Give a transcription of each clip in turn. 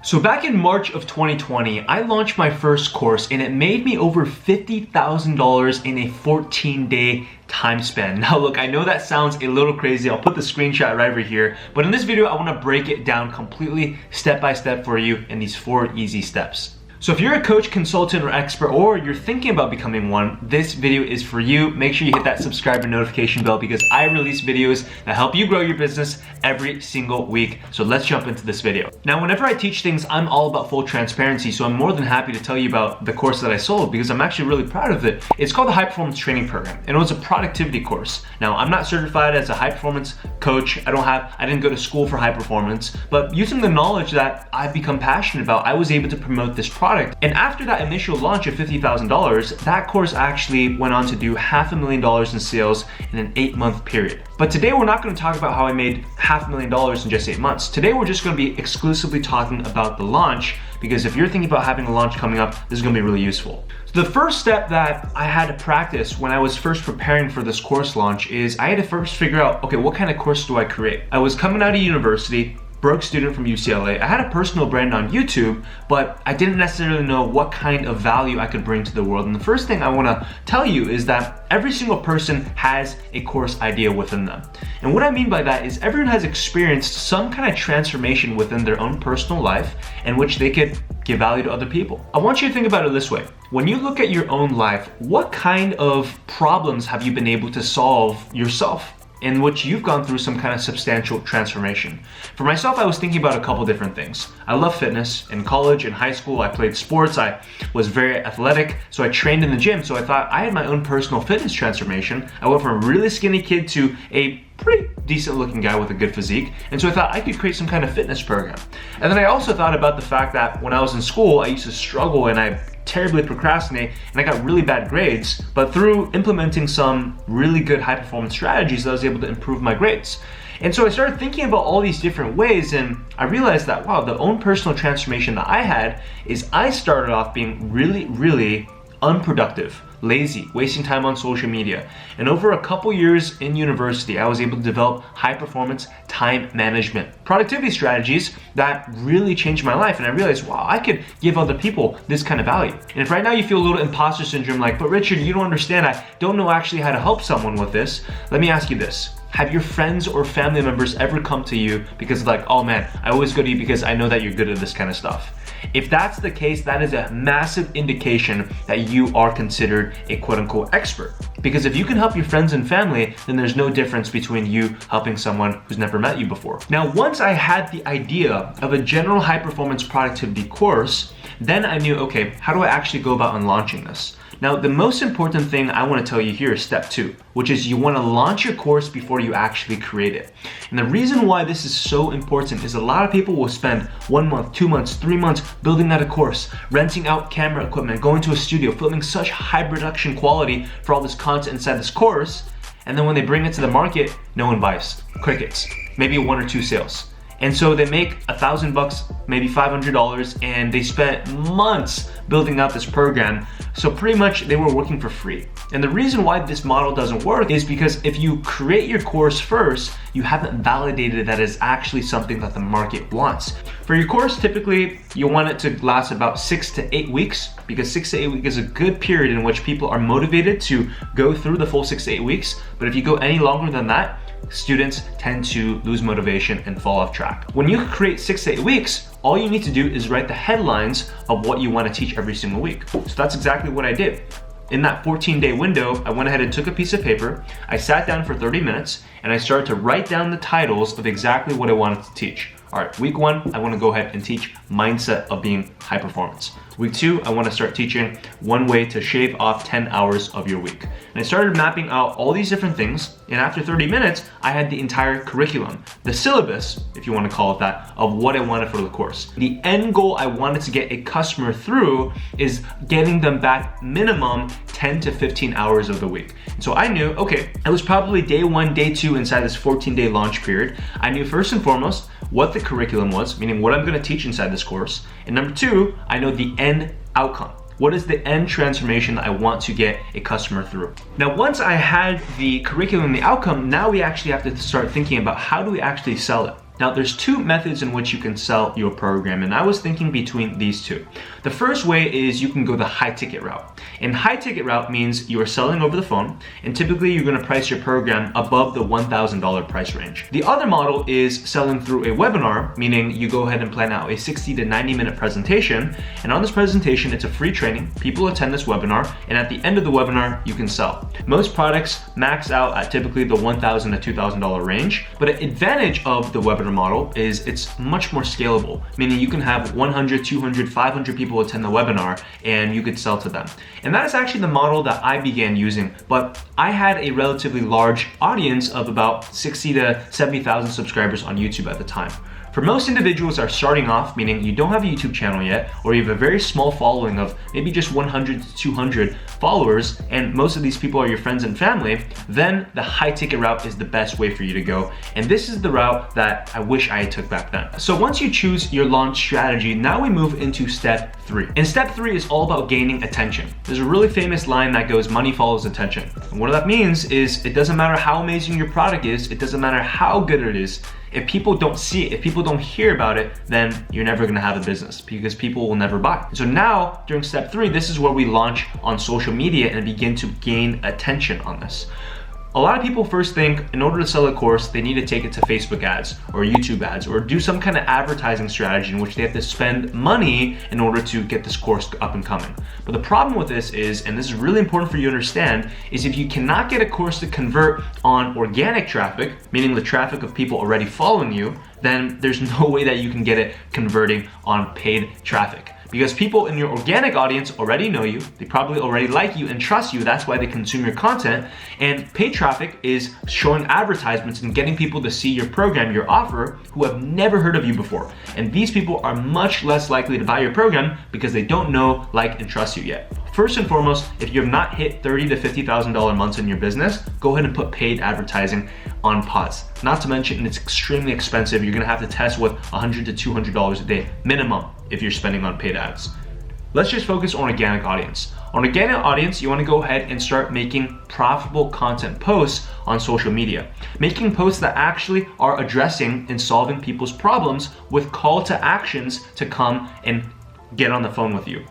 So back in March of 2020, I launched my first course and it made me over $50,000 in a 14-day time span. Now look, I know that sounds a little crazy. I'll put the screenshot right over here. But in this video, I want to break it down completely step by step for you in these 4 easy steps. So if you're a coach, consultant, or expert, or you're thinking about becoming one, this video is for you. Make sure you hit that subscribe and notification bell because I release videos that help you grow your business every single week. So let's jump into this video. Now, whenever I teach things, I'm all about full transparency. So I'm more than happy to tell you about the course that I sold because I'm actually really proud of it. It's called the High Performance Training Program, and it was a productivity course. Now, I'm not certified as a high performance coach. I didn't go to school for high performance, but using the knowledge that I've become passionate about, I was able to promote this product. And after that initial launch of $50,000, that course actually went on to do $500,000 in sales in an 8-month period. But today we're not going to talk about how I made $500,000 in just 8 months. Today we're just going to be exclusively talking about the launch, because if you're thinking about having a launch coming up, this is going to be really useful. So the first step that I had to practice when I was first preparing for this course launch is I had to first figure out, okay, what kind of course do I create? I was coming out of university, broke student from UCLA. I had a personal brand on YouTube, but I didn't necessarily know what kind of value I could bring to the world. And the first thing I want to tell you is that every single person has a course idea within them. And what I mean by that is everyone has experienced some kind of transformation within their own personal life in which they could give value to other people. I want you to think about it this way. When you look at your own life, what kind of problems have you been able to solve yourself, in which you've gone through some kind of substantial transformation? For myself, I was thinking about a couple different things. I love fitness. In college, in high school, I played sports. I was very athletic, so I trained in the gym. So I thought I had my own personal fitness transformation. I went from a really skinny kid to a pretty decent looking guy with a good physique. And so I thought I could create some kind of fitness program. And then I also thought about the fact that when I was in school, I used to struggle and I terribly procrastinate and I got really bad grades, but through implementing some really good high performance strategies, I was able to improve my grades. And so I started thinking about all these different ways, and I realized that, wow, the own personal transformation that I had is I started off being really unproductive, lazy, wasting time on social media. And over a couple years in university, I was able to develop high performance time management, productivity strategies that really changed my life. And I realized, wow, I could give other people this kind of value. And if right now you feel a little imposter syndrome, like, but Richard, you don't understand, I don't know actually how to help someone with this. Let me ask you this. Have your friends or family members ever come to you because like, oh man, I always go to you because I know that you're good at this kind of stuff? If that's the case, that is a massive indication that you are considered a quote unquote expert. Because if you can help your friends and family, then there's no difference between you helping someone who's never met you before. Now, once I had the idea of a general high performance productivity course, then I knew, okay, how do I actually go about launching this? Now, the most important thing I want to tell you here is step 2, which is you want to launch your course before you actually create it. And the reason why this is so important is a lot of people will spend 1 month, 2 months, 3 months building out a course, renting out camera equipment, going to a studio, filming such high production quality for all this content inside this course. And then when they bring it to the market, no one buys. Crickets. Maybe 1 or 2 sales. And so they make $1,000, maybe $500, and they spent months building out this program. So pretty much they were working for free. And the reason why this model doesn't work is because if you create your course first, you haven't validated that it's actually something that the market wants. For your course, typically you want it to last about 6 to 8 weeks, because 6 to 8 weeks is a good period in which people are motivated to go through the full 6 to 8 weeks. But if you go any longer than that, students tend to lose motivation and fall off track. When you create 6 to 8 weeks, all you need to do is write the headlines of what you want to teach every single week. So that's exactly what I did. In that 14-day window, I went ahead and took a piece of paper, I sat down for 30 minutes, and I started to write down the titles of exactly what I wanted to teach. All right, week 1, I want to go ahead and teach mindset of being high performance. Week 2, I want to start teaching 1 way to shave off 10 hours of your week. And I started mapping out all these different things, and after 30 minutes, I had the entire curriculum, the syllabus, if you want to call it that, of what I wanted for the course. The end goal I wanted to get a customer through is getting them back minimum 10 to 15 hours of the week. And so I knew, okay, it was probably day 1, day 2 inside this 14-day launch period. I knew first and foremost what the curriculum was, meaning what I'm going to teach inside this course. And number 2, I know the end outcome. What is the end transformation that I want to get a customer through? Now, once I had the curriculum and the outcome, now we actually have to start thinking about how do we actually sell it? Now, there's two methods in which you can sell your program, and I was thinking between these two. The first way is you can go the high ticket route. And high ticket route means you are selling over the phone, and typically you're gonna price your program above the $1,000 price range. The other model is selling through a webinar, meaning you go ahead and plan out a 60 to 90 minute presentation, and on this presentation, it's a free training. People attend this webinar, and at the end of the webinar, you can sell. Most products max out at typically the $1,000 to $2,000 range, but an advantage of the webinar model is it's much more scalable, meaning you can have 100, 200, 500 people attend the webinar and you could sell to them. And that is actually the model that I began using, but I had a relatively large audience of about 60 to 70,000 subscribers on YouTube at the time. For most individuals that are starting off, meaning you don't have a YouTube channel yet, or you have a very small following of maybe just 100 to 200 followers, and most of these people are your friends and family, then the high ticket route is the best way for you to go. And this is the route that I wish I had took back then. So once you choose your launch strategy, now we move into step 3. And step 3 is all about gaining attention. There's a really famous line that goes, money follows attention. And what that means is it doesn't matter how amazing your product is, it doesn't matter how good it is, if people don't see it, if people don't hear about it, then you're never gonna have a business because people will never buy. So now, during step 3, this is where we launch on social media and begin to gain attention on this. A lot of people first think in order to sell a course, they need to take it to Facebook ads or YouTube ads or do some kind of advertising strategy in which they have to spend money in order to get this course up and coming. But the problem with this is, and this is really important for you to understand, is if you cannot get a course to convert on organic traffic, meaning the traffic of people already following you, then there's no way that you can get it converting on paid traffic. Because people in your organic audience already know you, they probably already like you and trust you, that's why they consume your content. And paid traffic is showing advertisements and getting people to see your program, your offer, who have never heard of you before. And these people are much less likely to buy your program because they don't know, like, and trust you yet. First and foremost, if you have not hit $30,000 to $50,000 months in your business, go ahead and put paid advertising on pause. Not to mention, it's extremely expensive. You're gonna have to test with $100 to $200 a day minimum if you're spending on paid ads. Let's just focus on organic audience. On organic audience, you wanna go ahead and start making profitable content posts on social media. Making posts that actually are addressing and solving people's problems with call to actions to come and get on the phone with you.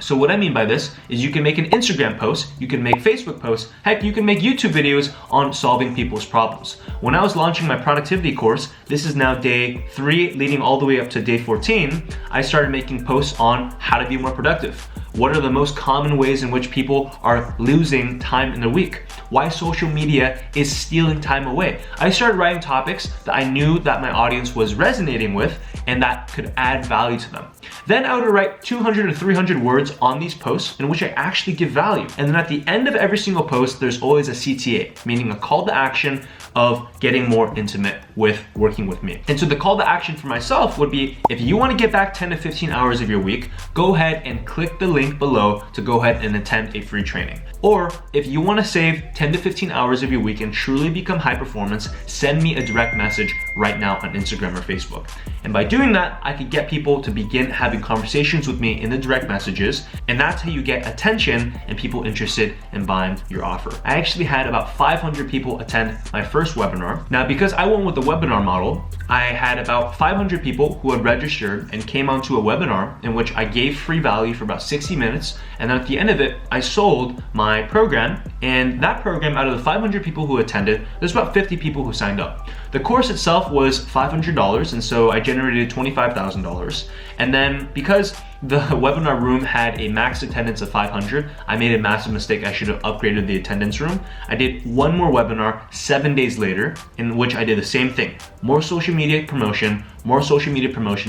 So what I mean by this is you can make an Instagram post, you can make Facebook posts, heck, you can make YouTube videos on solving people's problems. When I was launching my productivity course, this is now day 3 leading all the way up to day 14, I started making posts on how to be more productive. What are the most common ways in which people are losing time in their week? Why social media is stealing time away. I started writing topics that I knew that my audience was resonating with and that could add value to them. Then I would write 200 to 300 words on these posts in which I actually give value. And then at the end of every single post, there's always a CTA, meaning a call to action of getting more intimate with working with me. And so the call to action for myself would be, if you want to get back 10 to 15 hours of your week, go ahead and click the link below to go ahead and attend a free training. Or if you want to save 10 to 15 hours of your week and truly become high performance, send me a direct message right now on Instagram or Facebook. And by doing that, I could get people to begin having conversations with me in the direct messages, and that's how you get attention and people interested in buying your offer. I actually had about 500 people attend my first webinar. Now, because I went with the webinar model, I had about 500 people who had registered and came onto a webinar in which I gave free value for about 60 minutes, and then at the end of it, I sold my program, and that program, out of the 500 people who attended, there's about 50 people who signed up. The course itself was $500, and so I generated $25,000. And then because the webinar room had a max attendance of 500, I made a massive mistake. I should have upgraded the attendance room. I did one more webinar 7 days later in which I did the same thing. More social media promotion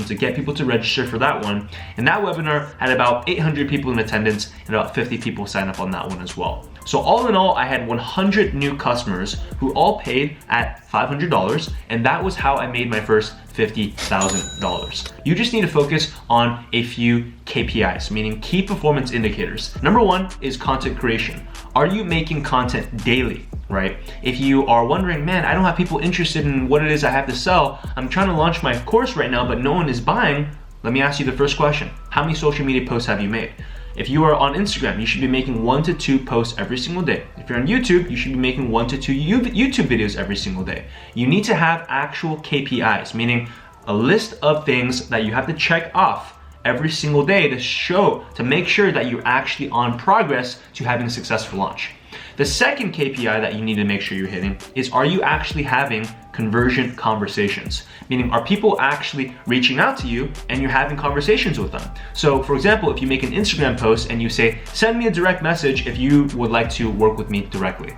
to get people to register for that one. And that webinar had about 800 people in attendance and about 50 people sign up on that one as well. So all in all, I had 100 new customers who all paid at $500, and that was how I made my first $50,000. You just need to focus on a few KPIs, meaning key performance indicators. Number 1 is content creation. Are you making content daily? Right? If you are wondering, man, I don't have people interested in what it is I have to sell, I'm trying to launch my course right now, but no one is buying, let me ask you the first question. How many social media posts have you made? If you are on Instagram, you should be making 1 to 2 posts every single day. If you're on YouTube, you should be making 1 to 2 YouTube videos every single day. You need to have actual KPIs, meaning a list of things that you have to check off every single day to make sure that you're actually on progress to having a successful launch. The second KPI that you need to make sure you're hitting is, are you actually having conversion conversations? Meaning, are people actually reaching out to you and you're having conversations with them? So for example, if you make an Instagram post and you say, send me a direct message if you would like to work with me directly.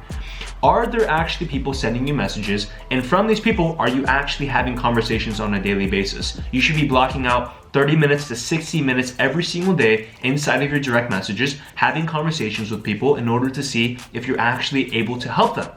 Are there actually people sending you messages? And from these people, are you actually having conversations on a daily basis? You should be blocking out 30 minutes to 60 minutes every single day inside of your direct messages, having conversations with people in order to see if you're actually able to help them.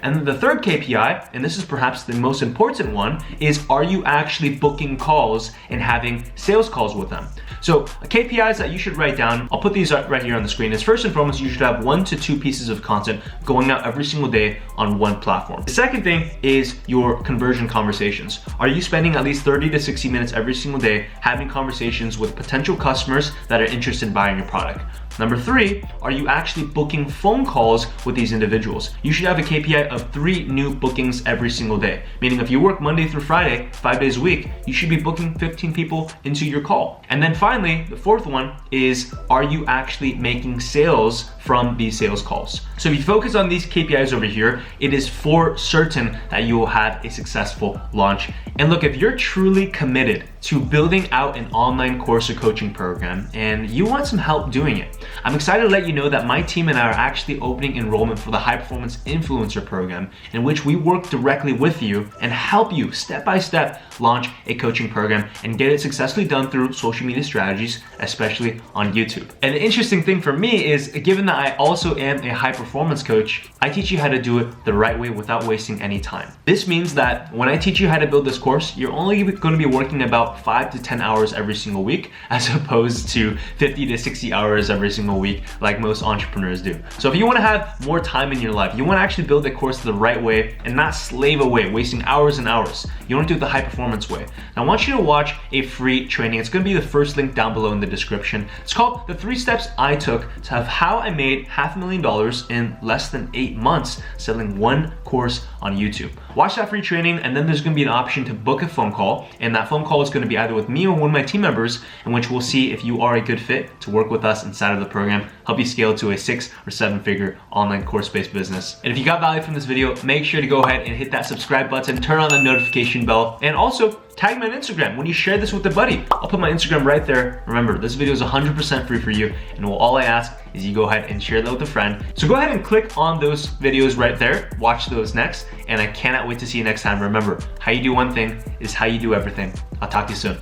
And the third KPI, and this is perhaps the most important one, is, are you actually booking calls and having sales calls with them? So KPIs that you should write down, I'll put these right here on the screen, is first and foremost, you should have 1 to 2 pieces of content going out every single day on one platform. The second thing is your conversion conversations. Are you spending at least 30 to 60 minutes every single day having conversations with potential customers that are interested in buying your product? Number 3, are you actually booking phone calls with these individuals? You should have a KPI of 3 new bookings every single day. Meaning if you work Monday through Friday, 5 days a week, you should be booking 15 people into your call. And then finally, the fourth one is, are you actually making sales from these sales calls? So if you focus on these KPIs over here, it is for certain that you will have a successful launch. And look, if you're truly committed to building out an online course or coaching program and you want some help doing it, I'm excited to let you know that my team and I are actually opening enrollment for the High Performance Influencer Program, in which we work directly with you and help you step by step launch a coaching program and get it successfully done through social media strategies, especially on YouTube. And the interesting thing for me is, given that I also am a high performance coach, I teach you how to do it the right way without wasting any time. This means that when I teach you how to build this course, you're only going to be working about 5 to 10 hours every single week, as opposed to 50 to 60 hours every single week like most entrepreneurs do. So if you want to have more time in your life, you want to actually build the course the right way and not slave away, wasting hours and hours. You want to do it the high performance way. And I want you to watch a free training. It's going to be the first link down below in the description. It's called The 3 Steps I Took to Have How I Made $500,000 in less than 8 months selling one course on YouTube. Watch that free training, and then there's going to be an option to book a phone call, and that phone call is going to be either with me or one of my team members, in which we'll see if you are a good fit to work with us inside of the program, help you scale to a 6 or 7 figure online course-based business. And if you got value from this video, make sure to go ahead and hit that subscribe button, turn on the notification bell, and also tag me on Instagram when you share this with a buddy. I'll put my Instagram right there. Remember, this video is 100% free for you, and all I ask is you go ahead and share that with a friend. So go ahead and click on those videos right there. Watch those next, and I cannot wait to see you next time. Remember, how you do one thing is how you do everything. I'll talk to you soon.